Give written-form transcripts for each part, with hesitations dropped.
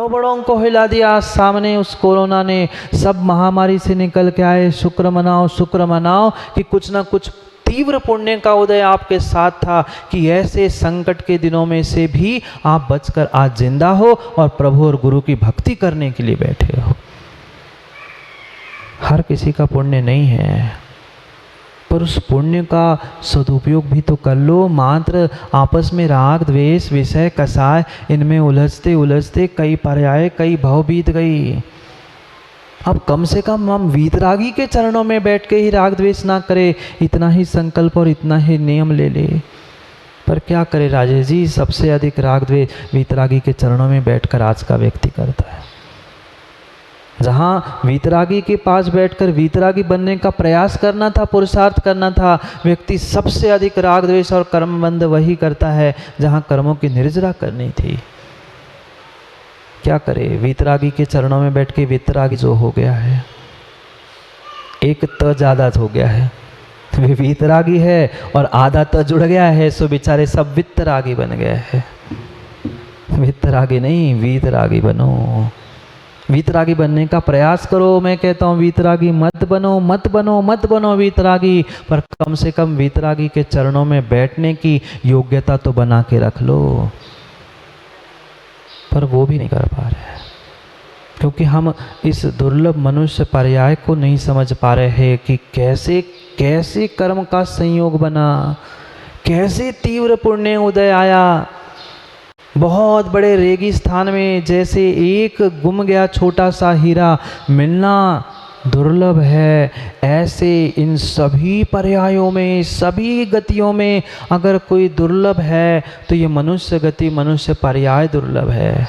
बड़ों बड़ों को हिला दिया। सामने उस कोरोना ने सब महामारी से निकल के आए। शुक्र मनाओ कि कुछ ना कुछ तीव्र पुण्य का उदय आपके साथ था कि ऐसे संकट के दिनों में से भी आप बचकर आज जिंदा हो और प्रभु और गुरु की भक्ति करने के लिए बैठे हो। हर किसी का पुण्य नहीं है, पर उस पुण्य का सदुपयोग भी तो कर लो। मात्र आपस में राग द्वेष विषय कसाय इनमें उलझते उलझते कई पर्याय कई भव बीत गई। अब कम से कम हम वीतरागी के चरणों में बैठ के ही राग द्वेष ना करें, इतना ही संकल्प और इतना ही नियम ले ले। पर क्या करे राजेश जी, सबसे अधिक राग द्वेष वीतरागी के चरणों में बैठकर आज का व्यक्ति करता है। जहाँ वीतरागी के पास बैठकर वीतरागी बनने का प्रयास करना था, पुरुषार्थ करना था, व्यक्ति सबसे अधिक राग द्वेष और कर्मबंध वही करता है जहाँ कर्मों की निर्जरा करनी थी। क्या करे, वीतरागी के चरणों में बैठ के वीतरागी जो हो गया है, एक त ज्यादा हो गया है, वे वीतरागी है और आधा त जुड़ गया है, सो बेचारे सब वित्तरागी बन गए हैं। वित्तरागी नहीं, वीतरागी बनो। वीतरागी बनने का प्रयास करो। मैं कहता हूँ वीतरागी मत बनो वीतरागी, पर कम से कम वीतरागी के चरणों में बैठने की योग्यता तो बना के रख लो। पर वो भी नहीं कर पा रहे, क्योंकि हम इस दुर्लभ मनुष्य पर्याय को नहीं समझ पा रहे हैं कि कैसे कैसे कर्म का संयोग बना, कैसे तीव्र पुण्य उदय आया। बहुत बड़े रेगिस्तान में जैसे एक गुम गया छोटा सा हीरा मिलना दुर्लभ है, ऐसे इन सभी पर्यायों में, सभी गतियों में अगर कोई दुर्लभ है तो ये मनुष्य गति, मनुष्य पर्याय दुर्लभ है।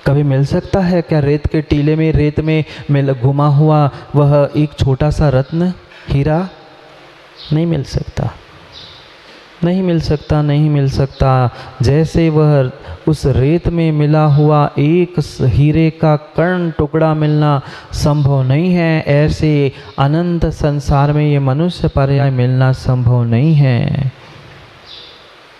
कभी मिल सकता है क्या रेत के टीले में, रेत में मिल घुमा हुआ वह एक छोटा सा रत्न हीरा? नहीं मिल सकता, नहीं मिल सकता, नहीं मिल सकता। जैसे वह उस रेत में मिला हुआ एक हीरे का कण टुकड़ा मिलना संभव नहीं है, ऐसे अनंत संसार में ये मनुष्य पर्याय मिलना संभव नहीं है।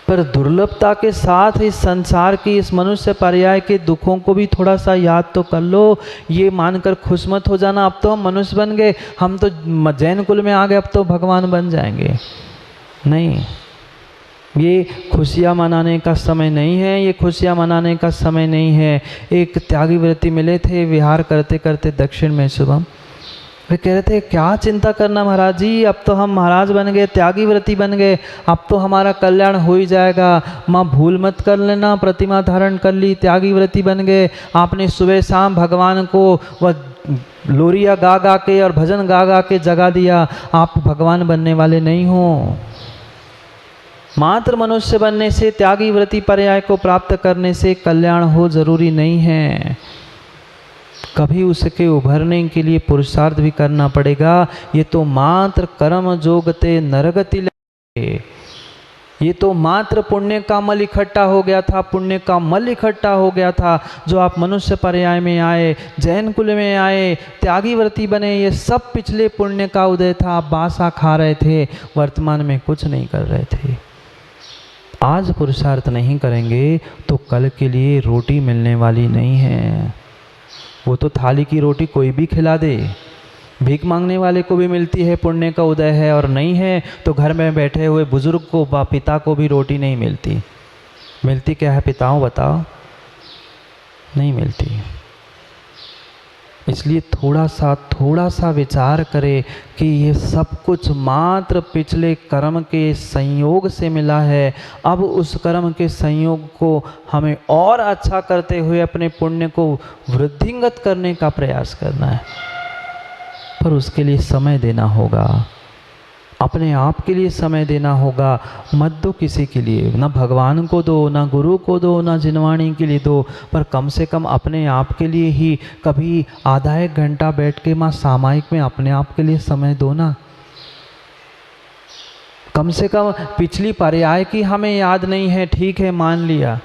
पर दुर्लभता के साथ इस संसार की, इस मनुष्य पर्याय के दुखों को भी थोड़ा सा याद तो कर लो। ये मानकर खुश मत हो जाना अब तो हम मनुष्य बन गए, हम तो जैन कुल में आ गए, अब तो भगवान बन जाएंगे। नहीं, ये खुशियाँ मनाने का समय नहीं है, ये खुशियाँ मनाने का समय नहीं है। एक त्यागी व्रती मिले थे विहार करते करते दक्षिण में शुभम, वे कह रहे थे क्या चिंता करना महाराज जी, अब तो हम महाराज बन गए, त्यागी व्रती बन गए, अब तो हमारा कल्याण हो ही जाएगा। माँ भूल मत कर लेना, प्रतिमा धारण कर ली, त्यागी व्रती बन गए, आपने सुबह शाम भगवान को वह लोरिया गा गा के और भजन गा गा के जगा दिया, आप भगवान बनने वाले नहीं हो। मात्र मनुष्य बनने से, त्यागी व्रती पर्याय को प्राप्त करने से कल्याण हो जरूरी नहीं है। कभी उसके उभरने के लिए पुरुषार्थ भी करना पड़ेगा। ये तो मात्र कर्म जोगते नरगति ले, ये तो मात्र पुण्य का मल इकट्ठा हो गया था, पुण्य का मल इकट्ठा हो गया था। जो आप मनुष्य पर्याय में आए, जैन कुल में आए, त्यागी व्रती बने, ये सब पिछले पुण्य का उदय था। आप बासा खा रहे थे, वर्तमान में कुछ नहीं कर रहे थे। आज पुरुषार्थ नहीं करेंगे तो कल के लिए रोटी मिलने वाली नहीं है। वो तो थाली की रोटी कोई भी खिला दे, भीख मांगने वाले को भी मिलती है, पुण्य का उदय है, और नहीं है तो घर में बैठे हुए बुजुर्ग को, पिता को भी रोटी नहीं मिलती। मिलती क्या है पिताओं, बताओ? नहीं मिलती। इसलिए थोड़ा सा विचार करें कि ये सब कुछ मात्र पिछले कर्म के संयोग से मिला है। अब उस कर्म के संयोग को हमें और अच्छा करते हुए अपने पुण्य को वृद्धिंगत करने का प्रयास करना है, पर उसके लिए समय देना होगा, अपने आप के लिए समय देना होगा। मत दो किसी के लिए, ना भगवान को दो, ना गुरु को दो, ना जिनवाणी के लिए दो, पर कम से कम अपने आप के लिए ही कभी आधा एक घंटा बैठ के माँ सामायिक में अपने आप के लिए समय दो ना। कम से कम पिछली पर्याय की हमें याद नहीं है, ठीक है मान लिया,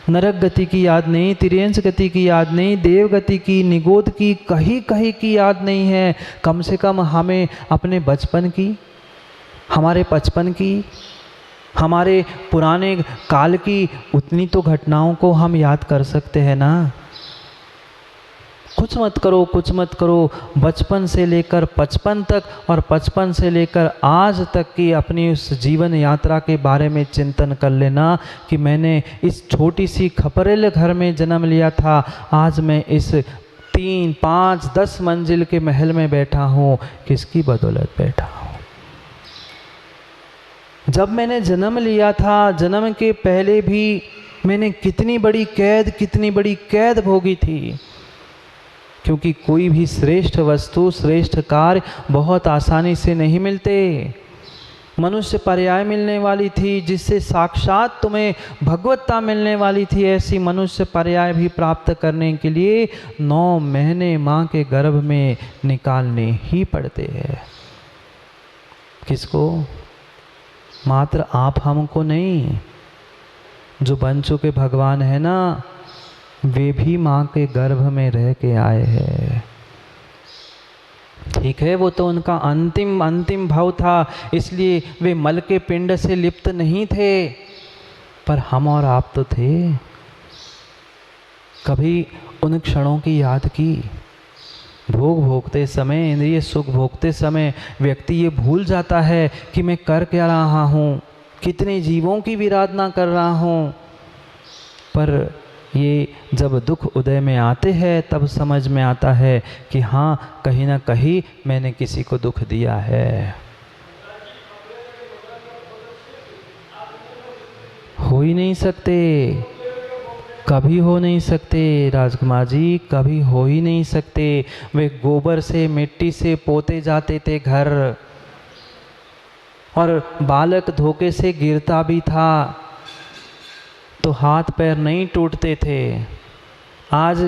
नरक गति की याद नहीं, तिर्यंश गति की याद नहीं, देव गति की, निगोद की, कहीं कहीं की याद नहीं है। कम से कम हमें अपने बचपन की, हमारे बचपन की, हमारे पुराने काल की उतनी तो घटनाओं को हम याद कर सकते हैं ना। कुछ मत करो, कुछ मत करो, बचपन से लेकर 55 तक और 55 से लेकर आज तक की अपनी उस जीवन यात्रा के बारे में चिंतन कर लेना कि मैंने इस छोटी सी खपरेल घर में जन्म लिया था, आज मैं इस 3, 5, 10 मंजिल के महल में बैठा हूँ, किसकी बदौलत बैठा हूँ। जब मैंने जन्म लिया था, जन्म के पहले भी मैंने कितनी बड़ी कैद भोगी थी, क्योंकि कोई भी श्रेष्ठ वस्तु, श्रेष्ठ कार्य बहुत आसानी से नहीं मिलते। मनुष्य पर्याय मिलने वाली थी, जिससे साक्षात तुम्हें भगवत्ता मिलने वाली थी, ऐसी मनुष्य पर्याय भी प्राप्त करने के लिए 9 महीने माँ के गर्भ में निकालने ही पड़ते हैं। किसको? मात्र आप हमको नहीं, जो बन चुके भगवान है ना, वे भी माँ के गर्भ में रह के आए हैं। ठीक है, वो तो उनका अंतिम भाव था, इसलिए वे मल के पिंड से लिप्त नहीं थे, पर हम और आप तो थे। कभी उन क्षणों की याद की? भोग भोगते समय, इंद्रिय सुख भोगते समय व्यक्ति ये भूल जाता है कि मैं कर क्या रहा हूँ, कितने जीवों की विराधना कर रहा हूँ। पर ये जब दुख उदय में आते हैं तब समझ में आता है कि हाँ, कहीं ना कहीं मैंने किसी को दुख दिया है। हो ही नहीं सकते, कभी हो नहीं सकते राजकुमार जी, कभी हो ही नहीं सकते। वे गोबर से, मिट्टी से पोते जाते थे घर, और बालक धोखे से गिरता भी था तो हाथ पैर नहीं टूटते थे। आज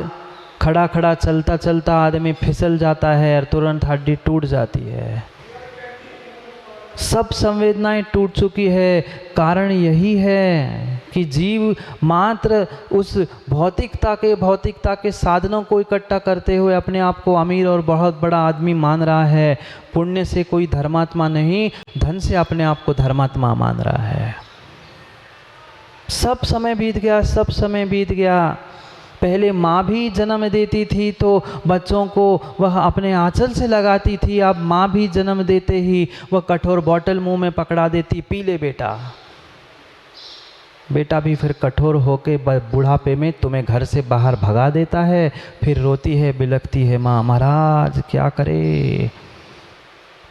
खड़ा खड़ा चलता चलता आदमी फिसल जाता है और तुरंत हड्डी टूट जाती है। सब संवेदनाएं टूट चुकी है। कारण यही है कि जीव मात्र उस भौतिकता के साधनों को इकट्ठा करते हुए अपने आप को अमीर और बहुत बड़ा आदमी मान रहा है। पुण्य से कोई धर्मात्मा नहीं, धन से अपने आप को धर्मात्मा मान रहा है। सब समय बीत गया। पहले माँ भी जन्म देती थी तो बच्चों को वह अपने आंचल से लगाती थी, अब माँ भी जन्म देते ही वह कठोर बॉटल मुंह में पकड़ा देती, पी ले बेटा। बेटा भी फिर कठोर होके बुढ़ापे में तुम्हें घर से बाहर भगा देता है। फिर रोती है, बिलखती है, माँ महाराज क्या करे।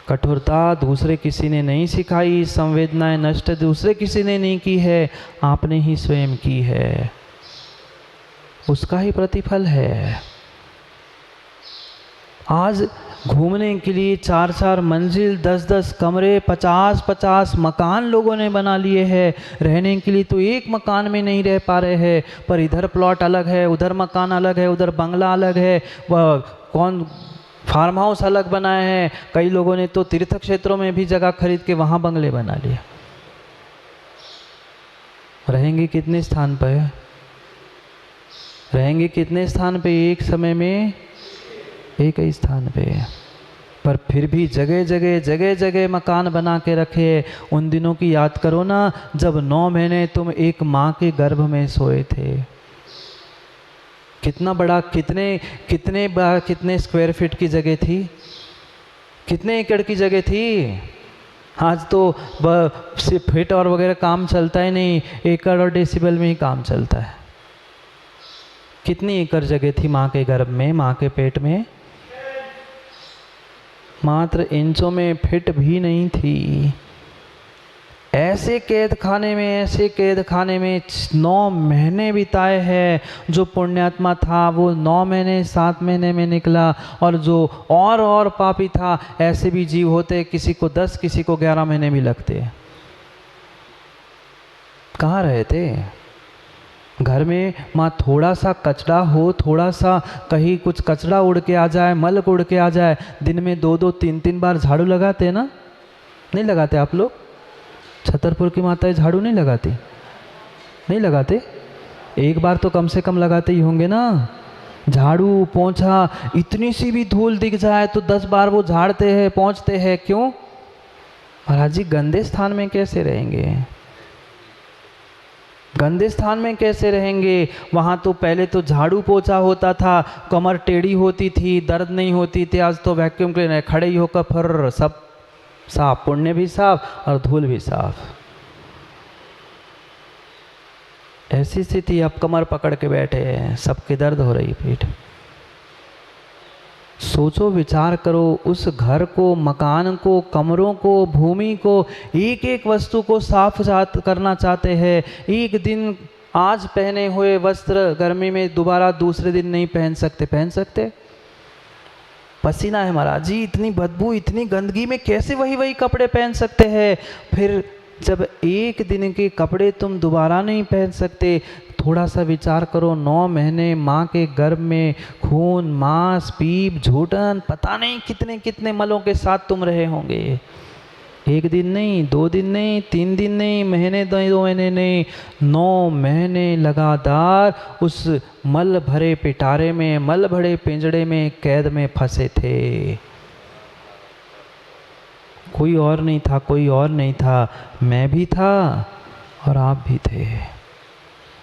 कठोरता दूसरे किसी ने नहीं सिखाई, संवेदनाएं नष्ट दूसरे किसी ने नहीं की है, आपने ही स्वयं की है। उसका ही प्रतिफल है। आज घूमने के लिए 4-4 मंजिल, 10-10 कमरे, 50-50 मकान लोगों ने बना लिए हैं। रहने के लिए तो एक मकान में नहीं रह पा रहे हैं, पर इधर प्लॉट अलग है, उधर मकान अलग है, उधर बंगला अलग है, वह कौन फार्म हाउस अलग बनाए हैं। कई लोगों ने तो तीर्थ क्षेत्रों में भी जगह खरीद के वहाँ बंगले बना लिए। रहेंगे कितने स्थान पर? रहेंगे कितने स्थान पे? एक समय में एक ही स्थान पे। पर फिर भी जगह जगह मकान बना के रखे। उन दिनों की याद करो ना, जब 9 महीने तुम एक माँ के गर्भ में सोए थे। कितना बड़ा, कितने स्क्वायर फीट की जगह थी, कितने एकड़ की जगह थी। आज तो सिर्फ फीट और वगैरह काम चलता ही नहीं, एकड़ और डेसिबल में ही काम चलता है। कितनी एकड़ जगह थी माँ के गर्भ में, माँ के पेट में? मात्र इंचों में फिट भी नहीं थी। ऐसे कैद खाने में 9 महीने बिताए हैं। जो पुण्यात्मा था वो 9 महीने 7 महीने में निकला, और जो और पापी था, ऐसे भी जीव होते, किसी को 10, किसी को 11 महीने भी लगते। कहाँ रहे थे? घर में माँ थोड़ा सा कचरा हो, थोड़ा सा कहीं कुछ कचरा उड़ के आ जाए, मल उड़ के आ जाए, दिन में 2-2 3-3 बार झाड़ू लगाते हैं ना? नहीं लगाते आप लोग? छतरपुर की माताएं झाड़ू नहीं लगाती? नहीं लगाते? एक बार तो कम से कम लगाते ही होंगे ना। झाड़ू पोंछा, इतनी सी भी धूल दिख जाए तो 10 बार वो झाड़ते हैं, पोंछते हैं। क्यों? महाराज जी गंदे स्थान में कैसे रहेंगे? गंदे स्थान में कैसे रहेंगे? वहाँ तो पहले तो झाड़ू पोछा होता था, कमर टेढ़ी होती थी, दर्द नहीं होती थी। आज तो वैक्यूम क्लीनर खड़े ही होकर फर सब साफ, पुण्य भी साफ और धूल भी साफ। ऐसी स्थिति, अब कमर पकड़ के बैठे हैं, सबके दर्द हो रही पीठ। सोचो, विचार करो, उस घर को, मकान को, कमरों को, भूमि को, एक एक वस्तु को साफ करना चाहते हैं। एक दिन आज पहने हुए वस्त्र गर्मी में दोबारा दूसरे दिन नहीं पहन सकते। पहन सकते? पसीना है महाराज जी, इतनी बदबू, इतनी गंदगी में कैसे वही वही कपड़े पहन सकते हैं? फिर जब एक दिन के कपड़े तुम दोबारा नहीं पहन सकते, थोड़ा सा विचार करो, 9 महीने माँ के गर्भ में खून, मांस, पीप, झूठन, पता नहीं कितने कितने मलों के साथ तुम रहे होंगे। एक दिन नहीं, 2 दिन नहीं, 3 दिन नहीं, महीने 2 महीने नहीं, 9 महीने लगातार उस मल भरे पिटारे में, मल भरे पिंजड़े में, कैद में फंसे थे। कोई और नहीं था, कोई और नहीं था, मैं भी था और आप भी थे।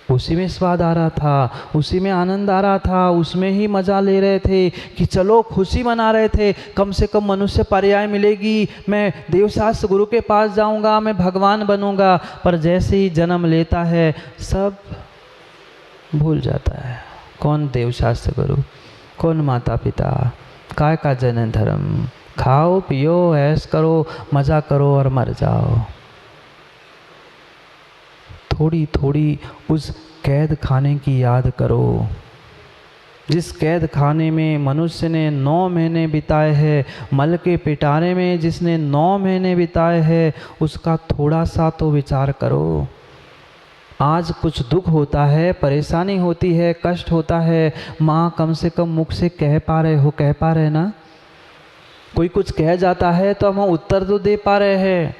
उसी में स्वाद आ रहा था, उसी में आनंद आ रहा था, उसमें ही मज़ा ले रहे थे कि चलो खुशी मना रहे थे, कम से कम मनुष्य पर्याय मिलेगी, मैं देवशास्त्र गुरु के पास जाऊंगा, मैं भगवान बनूंगा। पर जैसे ही जन्म लेता है सब भूल जाता है। कौन देवशास्त्र गुरु, कौन माता पिता, काय का जन धर्म, खाओ पियो ऐश करो, मज़ा करो और मर जाओ। थोड़ी थोड़ी उस कैद खाने की याद करो, जिस कैद खाने में मनुष्य ने 9 महीने बिताए हैं, मल के पिटारे में जिसने 9 महीने बिताए हैं, उसका थोड़ा सा तो विचार करो। आज कुछ दुख होता है, परेशानी होती है, कष्ट होता है, माँ कम से कम मुख से कह पा रहे हो, कह पा रहे ना? कोई कुछ कह जाता है तो हम उत्तर तो दे पा रहे हैं।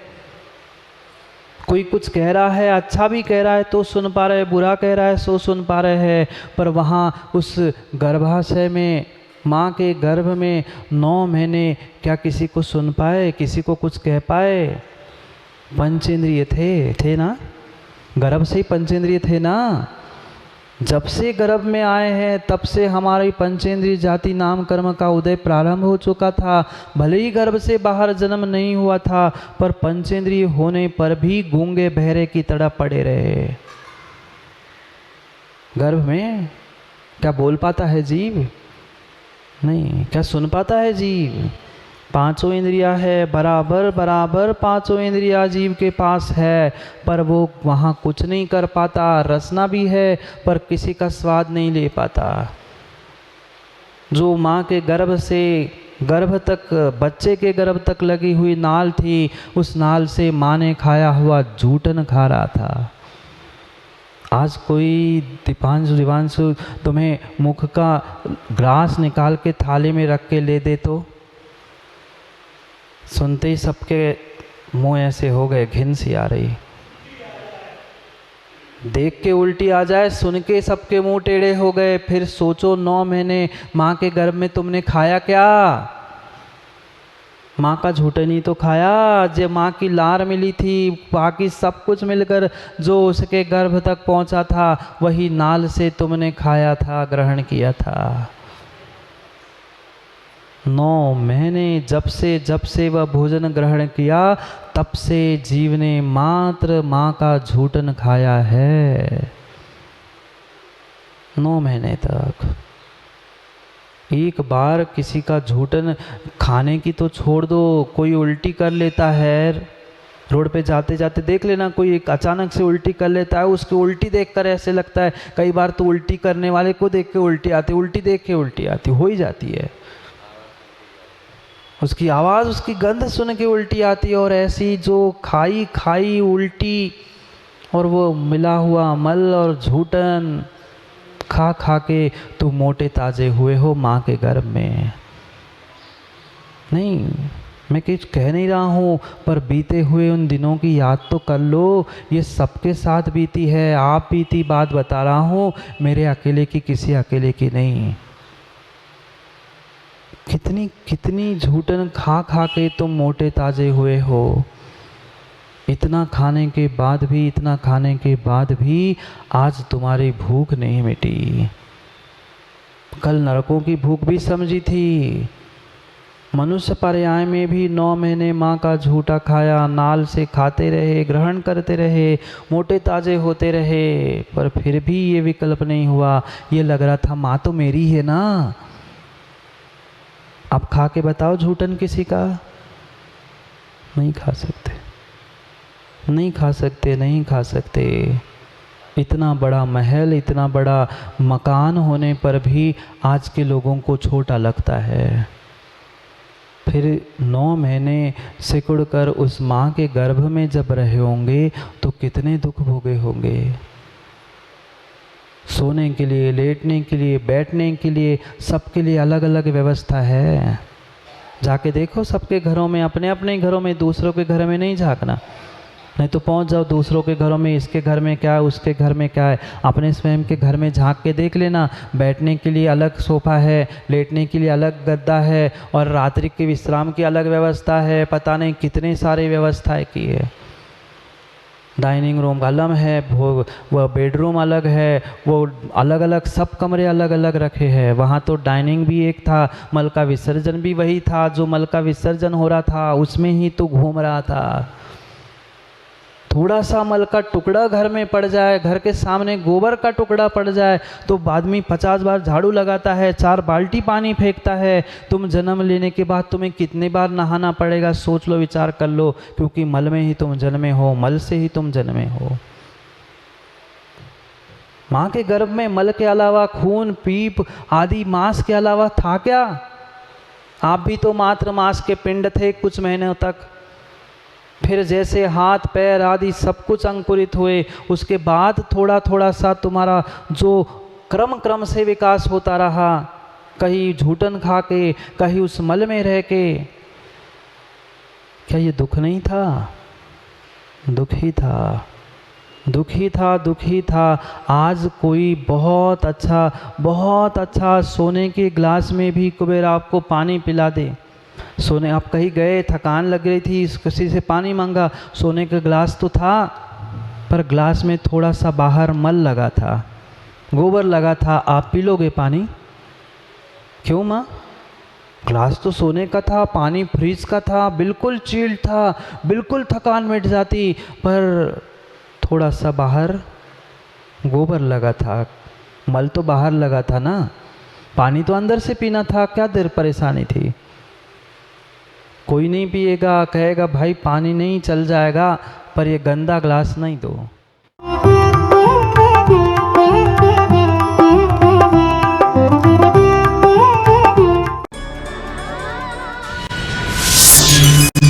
कोई कुछ कह रहा है, अच्छा भी कह रहा है तो सुन पा रहे हैं, बुरा कह रहा है सो सुन पा रहे हैं। पर वहाँ उस गर्भाशय में, माँ के गर्भ में 9 महीने क्या किसी को सुन पाए, किसी को कुछ कह पाए? पंचेंद्रिय थे ना, गर्भ से ही पंचेंद्रिय थे ना। जब से गर्भ में आए हैं तब से हमारी पंचेंद्रिय जाति नाम कर्म का उदय प्रारंभ हो चुका था। भले ही गर्भ से बाहर जन्म नहीं हुआ था, पर पंचेंद्रिय होने पर भी गूंगे बहरे की तरह पड़े रहे। गर्भ में क्या बोल पाता है जीव? नहीं। क्या सुन पाता है जीव? 5 इंद्रियां है, बराबर बराबर 5 इंद्रियां जीव के पास है, पर वो वहाँ कुछ नहीं कर पाता। रसना भी है पर किसी का स्वाद नहीं ले पाता। जो माँ के गर्भ से गर्भ तक, बच्चे के गर्भ तक लगी हुई नाल थी, उस नाल से माँ ने खाया हुआ जूठन खा रहा था। आज कोई दिवांशु तुम्हें मुख का ग्रास निकाल के थाली में रख के ले दे तो सुनते ही सबके मुंह ऐसे हो गए, घिन सी आ रही। देख के उल्टी आ जाए, सुन के सबके मुंह टेढ़े हो गए। फिर सोचो 9 महीने माँ के गर्भ में तुमने खाया क्या? माँ का झूठन ही तो खाया। जब माँ की लार मिली थी, बाकी सब कुछ मिलकर जो उसके गर्भ तक पहुँचा था, वही नाल से तुमने खाया था, ग्रहण किया था। 9 महीने जब से वह भोजन ग्रहण किया, तब से जीव ने मात्र माँ का झूठन खाया है। 9 महीने तक। एक बार किसी का झूठन खाने की तो छोड़ दो, कोई उल्टी कर लेता है, रोड पे जाते जाते देख लेना, कोई एक अचानक से उल्टी कर लेता है, उसकी उल्टी देखकर ऐसे लगता है, कई बार तो उल्टी करने वाले को देख के उल्टी आती, उल्टी देख के उल्टी आती, हो ही जाती है। उसकी आवाज़, उसकी गंध सुन के उल्टी आती है। और ऐसी जो खाई उल्टी और वो मिला हुआ मल और झूठन खा के तो मोटे ताजे हुए हो माँ के गर्भ में। नहीं, मैं कुछ कह नहीं रहा हूँ, पर बीते हुए उन दिनों की याद तो कर लो। ये सबके साथ बीती है, आप बीती बात बता रहा हूँ, मेरे अकेले की, किसी अकेले की नहीं। कितनी कितनी झूठन खा के तुम मोटे ताजे हुए हो। इतना खाने के बाद भी, इतना खाने के बाद भी आज तुम्हारी भूख नहीं मिटी। कल नरकों की भूख भी समझी थी। मनुष्य पर्याय में भी 9 महीने माँ का झूठा खाया, नाल से खाते रहे, ग्रहण करते रहे, मोटे ताजे होते रहे, पर फिर भी ये विकल्प नहीं हुआ। ये लग रहा था माँ तो मेरी है ना। अब खा के बताओ झूठन किसी का। नहीं खा सकते, नहीं खा सकते, नहीं खा सकते। इतना बड़ा महल, इतना बड़ा मकान होने पर भी आज के लोगों को छोटा लगता है। फिर 9 महीने सिकुड़ कर उस माँ के गर्भ में जब रहे होंगे तो कितने दुख भोगे होंगे। सोने के लिए, लेटने के लिए, बैठने के लिए, सबके लिए अलग अलग व्यवस्था है। जाके देखो सबके घरों में, अपने अपने घरों में, दूसरों के घर में नहीं झांकना। नहीं तो पहुंच जाओ दूसरों के घरों में, इसके घर में क्या है, उसके घर में क्या है। अपने स्वयं के घर में झांक के देख लेना। बैठने के लिए अलग सोफा है, लेटने के लिए अलग गद्दा है, और रात्रि के विश्राम की अलग व्यवस्था है। पता नहीं कितने सारे व्यवस्थाएं की है। डाइनिंग रूम अलग है, वो बेडरूम अलग है, वो अलग अलग, सब कमरे अलग अलग रखे हैं। वहाँ तो डाइनिंग भी एक था, मल का विसर्जन भी वही था। जो मल का विसर्जन हो रहा था उसमें ही तो घूम रहा था। थोड़ा सा मल का टुकड़ा घर में पड़ जाए, घर के सामने गोबर का टुकड़ा पड़ जाए तो आदमी 50 बार झाड़ू लगाता है, 4 बाल्टी पानी फेंकता है। तुम जन्म लेने के बाद तुम्हें कितने बार नहाना पड़ेगा, सोच लो, विचार कर लो। क्योंकि मल में ही तुम जन्मे हो, मल से ही तुम जन्मे हो। माँ के गर्भ में मल के अलावा खून, पीप आदि मांस के अलावा था क्या? आप भी तो मात्र मांस के पिंड थे कुछ महीनों तक। फिर जैसे हाथ पैर आदि सब कुछ अंकुरित हुए, उसके बाद थोड़ा थोड़ा सा तुम्हारा जो क्रम से विकास होता रहा, कहीं झूठन खा के, कहीं उस मल में रह के। क्या ये दुख नहीं था? दुखी था, दुखी था, दुखी था। आज कोई बहुत अच्छा सोने के गिलास में भी कुबेर आपको पानी पिला दे। सोने, आप कहीं गए, थकान लग रही थी, किसी से पानी मांगा, सोने का गिलास तो था, पर गिलास में थोड़ा सा बाहर मल लगा था, गोबर लगा था। आप पी लोगे पानी? क्यों माँ? गिलास तो सोने का था, पानी फ्रिज का था, बिल्कुल चिल्ड था, बिल्कुल थकान मिट जाती, पर थोड़ा सा बाहर गोबर लगा था, मल तो बाहर लगा था ना, पानी तो अंदर से पीना था। क्या देर परेशानी थी? कोई नहीं पिएगा, कहेगा भाई पानी नहीं, चल जाएगा, पर ये गंदा गिलास नहीं दो।